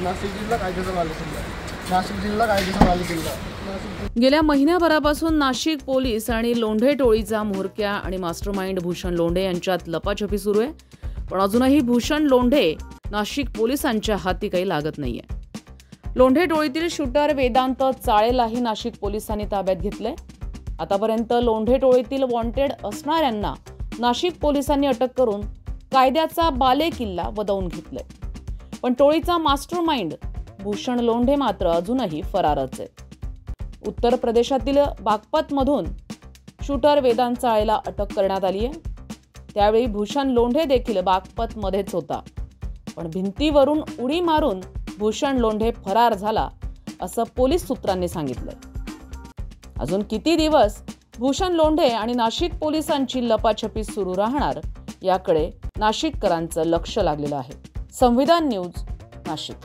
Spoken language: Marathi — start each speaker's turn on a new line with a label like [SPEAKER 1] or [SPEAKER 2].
[SPEAKER 1] नाशिक जिल्हा कायद्याचा बालेकिल्ला, नाशिक जिल्हा कायद्याचा बालेकिल्ला।
[SPEAKER 2] गेल्या महिन्याभरापासून नाशिक पोलीस आणि लोंढे टोळीचा म्होरक्या आणि मास्टरमाइंड भूषण लोंढे यांच्यात लपाछपी सुरू आहे। पण अजूनही भूषण लोंढे नाशिक पोलिसांच्या हाती काही लागत नाहीये। लोंढे टोळीतील शूटर वेदांत चाळेलाही नाशिक पोलिसांनी ताब्यात घेतलंय। आतापर्यंत लोंढे टोळीतील वॉन्टेड असणाऱ्यांना नाशिक पोलिसांनी अटक करून कायद्याचा बालेकिल्ला वदवून घेतलाय। पण टोळीचा मास्टरमाइंड भूषण लोंढे मात्र अजूनही फरारच आहे। उत्तर प्रदेशातील बागपतमधून शूटर वेदांत चाळेला अटक करण्यात आली आहे। त्यावेळी भूषण लोंढे देखील बागपतमध्येच होता, पण भिंतीवरून उडी मारून भूषण लोंढे फरार झाला असं पोलीस सूत्रांनी सांगितलंय। अजून किती दिवस भूषण लोंढे आणि नाशिक पोलिसांची लपाछपी सुरू राहणार याकडे नाशिककरांचं लक्ष लागलेलं आहे। संविधान न्यूज, नाशिक।